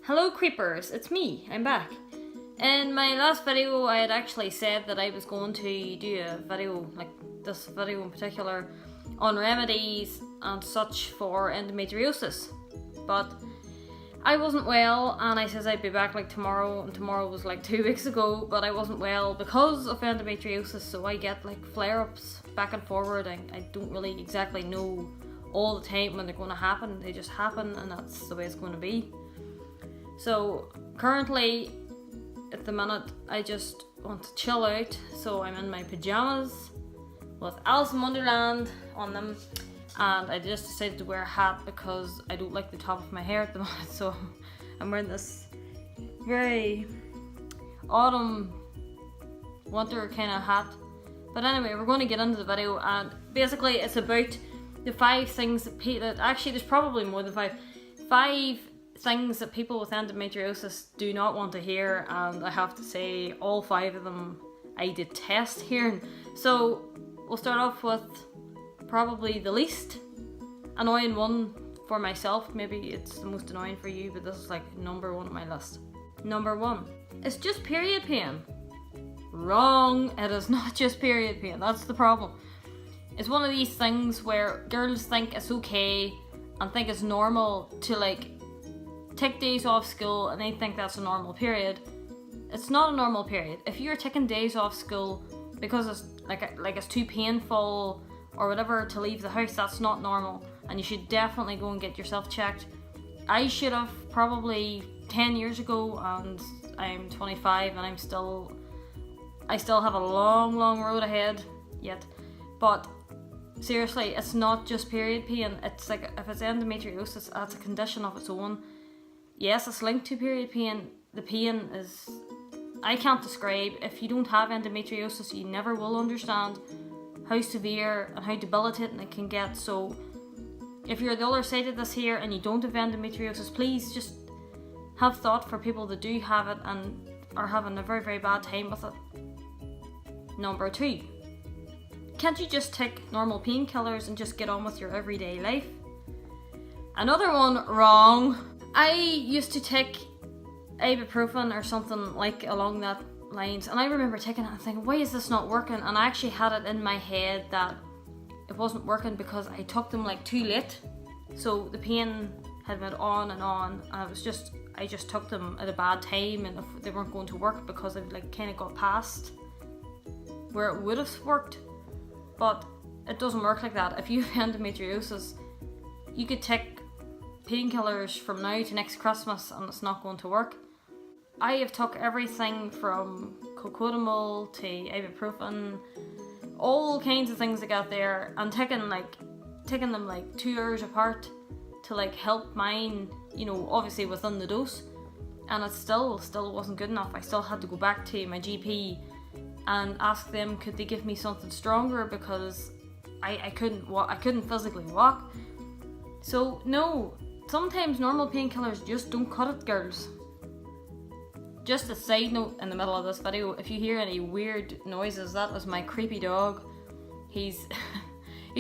Hello creepers, it's me, I'm back. In my last video I had actually said that I was going to do a video, like this video in particular, on remedies and such for endometriosis. But I wasn't well and I says I'd be back like tomorrow, and tomorrow was like 2 weeks ago, but I wasn't well because of endometriosis, so I get like flare-ups back and forward. I don't really exactly know all the time when they're going to happen, they just happen and that's the way it's going to be. So currently, at the minute, I just want to chill out, so I'm in my pyjamas with Alice in Wonderland on them, and I just decided to wear a hat because I don't like the top of my hair at the moment, so I'm wearing this very autumn winter kind of hat. But anyway, we're going to get into the video, and basically it's about the 5 things that actually there's probably more than 5 things that people with endometriosis do not want to hear, and I have to say all 5 of them I detest hearing. So we'll start off with probably the least annoying one for myself. Maybe it's the most annoying for you, but this is like number 1 on my list. Number 1, it's just period pain. Wrong, it is not just period pain, that's the problem. It's one of these things where girls think it's okay and think it's normal to like take days off school, and they think that's a normal period. It's not a normal period. If you're taking days off school because it's like it's too painful or whatever to leave the house, that's not normal, and you should definitely go and get yourself checked. I should have probably 10 years ago, and I'm 25 and I still have a long road ahead yet. But seriously, it's not just period pain. It's like, if it's endometriosis, that's a condition of its own. Yes, it's linked to period pain. The pain is, I can't describe. If you don't have endometriosis, you never will understand how severe and how debilitating it can get. So if you're the other side of this here and you don't have endometriosis, please just have thought for people that do have it and are having a very bad time with it. Number 2, can't you just take normal painkillers and just get on with your everyday life? Another one, wrong. I used to take ibuprofen or something like along that lines, and I remember taking it and thinking, why is this not working? And I actually had it in my head that it wasn't working because I took them like too late, so the pain had went on and I just took them at a bad time, and if they weren't going to work because I like kind of got past where it would have worked. But it doesn't work like that. If you have endometriosis, you could take painkillers from now to next Christmas and it's not going to work. I have took everything from cocodamol to ibuprofen, all kinds of things that got there, and taking them like 2 hours apart to like help mine, you know, obviously within the dose, and it still wasn't good enough. I still had to go back to my GP and ask them could they give me something stronger because I couldn't physically walk. So no, sometimes normal painkillers just don't cut it, girls. Just a side note in the middle of this video, if you hear any weird noises, that was my creepy dog. He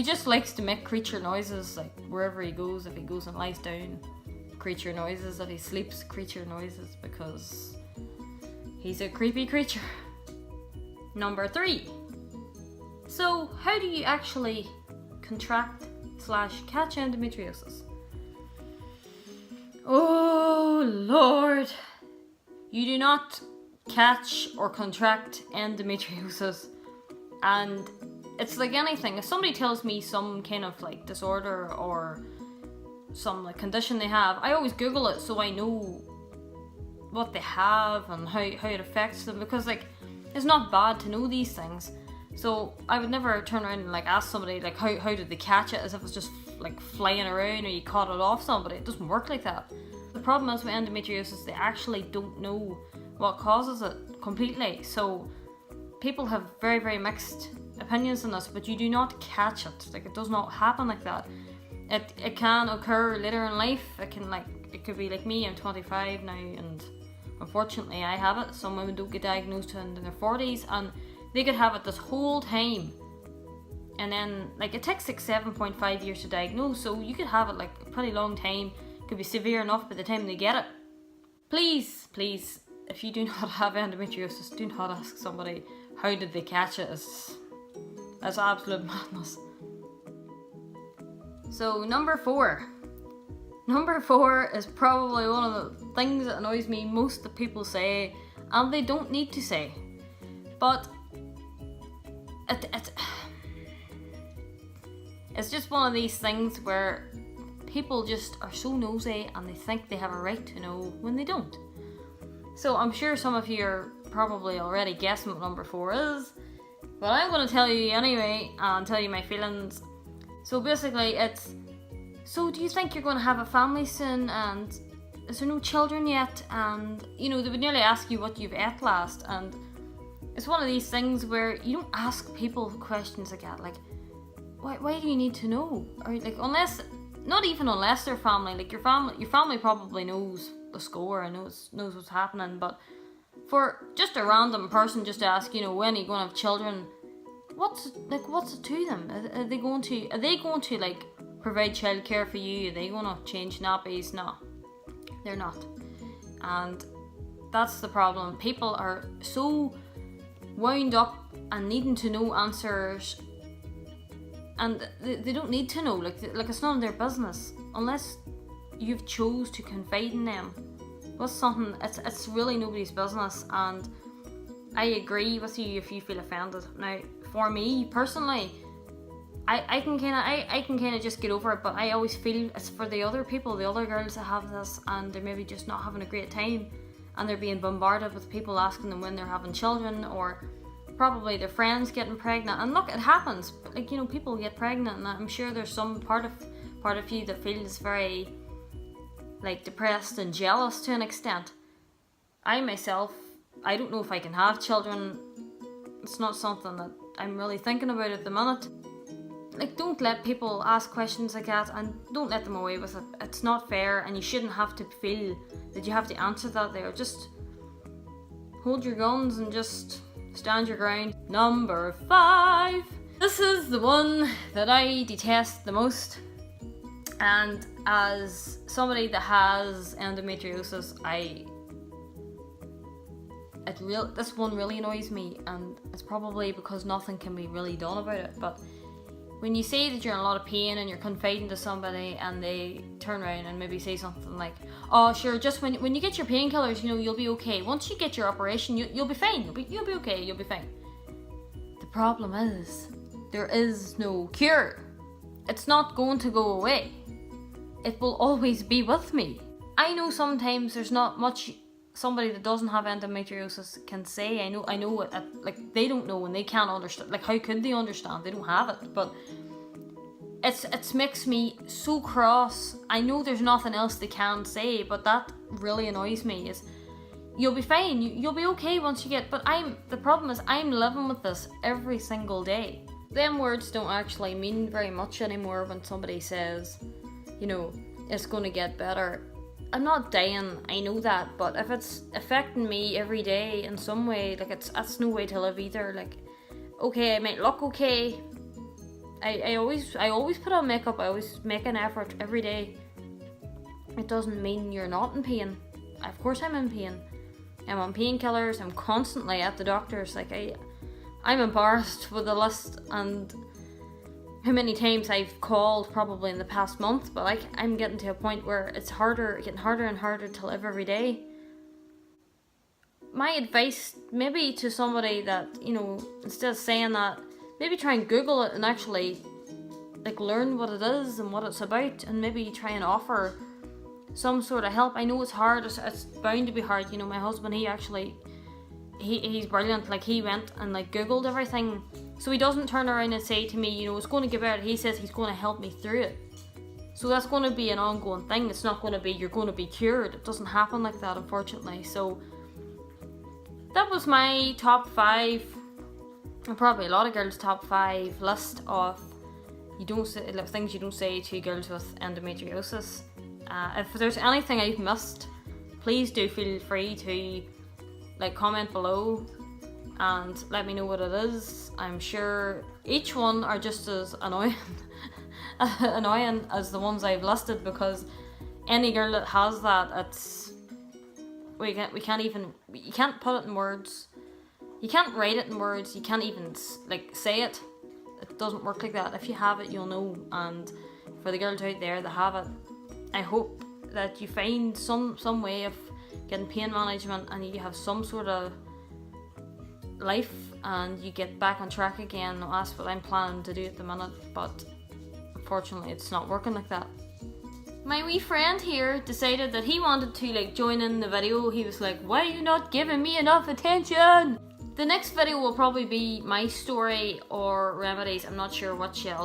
just likes to make creature noises, like wherever he goes. If he goes and lies down, creature noises. If he sleeps, creature noises, because he's a creepy creature. Number 3. So how do you actually contract / catch endometriosis? Oh Lord, you do not catch or contract endometriosis, and it's like anything. If somebody tells me some kind of like disorder or some like condition they have, I always Google it so I know what they have and how it affects them, because like it's not bad to know these things. So I would never turn around and like ask somebody like how did they catch it, as if it's just like flying around or you caught it off somebody. It doesn't work like that. The problem is with endometriosis, they actually don't know what causes it completely. So people have very mixed opinions on this, but you do not catch it. Like, it does not happen like that. It can occur later in life. It could be like me. I'm 25 now, and unfortunately I have it. Some women don't get diagnosed in their 40s, and they could have it this whole time, and then like it takes like 7.5 years to diagnose, so you could have it like a pretty long time. It could be severe enough by the time they get it. please, if you do not have endometriosis, do not ask somebody how did they catch it. It's absolute madness. So number 4. Number 4 is probably one of the things that annoys me most that people say, and they don't need to say. But it's just one of these things where people just are so nosy and they think they have a right to know when they don't. So I'm sure some of you are probably already guessing what number 4 is, but I'm going to tell you anyway and tell you my feelings. So basically it's, so do you think you're going to have a family soon, and is there no children yet? And you know, they would nearly ask you what you've ate last, and it's one of these things where you don't ask people questions like that. Like, why do you need to know? Or like, unless, not even unless they're family. Like your family probably knows the score and knows what's happening. But for just a random person just to ask, you know, when are you going to have children? What's it to them? Are they going to like provide childcare for you? Are they going to change nappies? No, they're not. And that's the problem. People are so wound up and needing to know answers, and they don't need to know. Like it's none of their business unless you've chose to confide in them. What's something? It's really nobody's business. And I agree with you if you feel offended. Now, for me personally, I can kind of just get over it, but I always feel it's for the other people, the other girls that have this, and they're maybe just not having a great time, and they're being bombarded with people asking them when they're having children, or probably their friends getting pregnant. And look, it happens. Like, you know, people get pregnant, and I'm sure there's some part of you that feels very like depressed and jealous to an extent. I myself, I don't know if I can have children. It's not something that I'm really thinking about at the minute. Like, don't let people ask questions like that, and don't let them away with it. It's not fair, and you shouldn't have to feel that you have to answer that there. Just hold your guns and just stand your ground. Number 5. This is the one that I detest the most, and as somebody that has endometriosis, this one really annoys me, and it's probably because nothing can be really done about it. But when you say that you're in a lot of pain and you're confiding to somebody, and they turn around and maybe say something like, oh sure, just when you get your painkillers, you know, you'll be okay. Once you get your operation, you'll be fine. You'll be okay. You'll be fine. The problem is, there is no cure. It's not going to go away. It will always be with me. I know sometimes there's not much somebody that doesn't have endometriosis can say. I know it, like they don't know and they can't understand. Like, how could they understand? They don't have it. But it makes me so cross. I know there's nothing else they can say, but that really annoys me. Is you'll be fine, you'll be okay once you get. But the problem is I'm living with this every single day. Them words don't actually mean very much anymore when somebody says, you know, it's going to get better. I'm not dying, I know that, but if it's affecting me every day in some way, like that's no way to live either. Like, okay, I might look okay. I always put on makeup. I always make an effort every day. It doesn't mean you're not in pain. Of course I'm in pain. I'm on painkillers. I'm constantly at the doctor's. Like I'm embarrassed with the list and how many times I've called probably in the past month, but like I'm getting to a point where it's getting harder and harder to live every day. My advice maybe to somebody that, you know, instead of saying that, maybe try and Google it and actually like learn what it is and what it's about, and maybe try and offer some sort of help. I know it's hard, it's bound to be hard. You know, my husband, he's brilliant. Like, he went and like Googled everything, so he doesn't turn around and say to me, you know, it's going to get better. He says he's going to help me through it. So that's going to be an ongoing thing. It's not going to be you're going to be cured. It doesn't happen like that, unfortunately. So that was my top 5, and probably a lot of girls' top 5 list of things you don't say to girls with endometriosis. If there's anything I've missed, please do feel free to like comment below and let me know what it is. I'm sure each one are just as annoying as the ones I've listed, because any girl that has that, we can't even, you can't put it in words. You can't write it in words. You can't even like say it. It doesn't work like that. If you have it, you'll know. And for the girls out there that have it, I hope that you find some way of getting pain management, and you have some sort of life, and you get back on track again. That's what I'm planning to do at the minute, but unfortunately it's not working like that. My wee friend here decided that he wanted to like join in the video. He was like, why are you not giving me enough attention? The next video will probably be my story or remedies. I'm not sure which yet.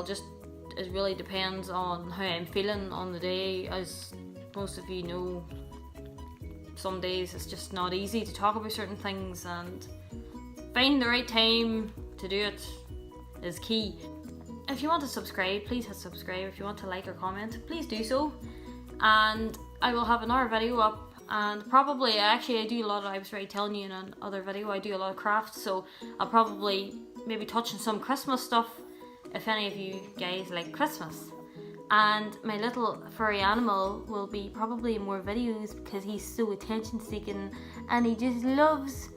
It really depends on how I'm feeling on the day. As most of you know, some days it's just not easy to talk about certain things, and finding the right time to do it is key. If you want to subscribe, please hit subscribe. If you want to like or comment, please do so. And I will have another video up. And probably, actually I do a lot of, I was already telling you in another video, I do a lot of crafts, so I'll probably maybe touch on some Christmas stuff if any of you guys like Christmas. And my little furry animal will be probably in more videos because he's so attention seeking and he just loves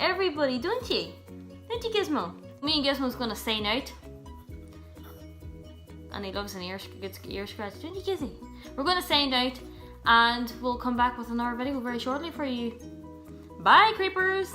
everybody, don't you? Don't you, Gizmo? Me and Gizmo's gonna sign out. And he loves an good ear scratch, don't you, Gizzy? We're gonna sign out. And we'll come back with another video very shortly for you. Bye, creepers!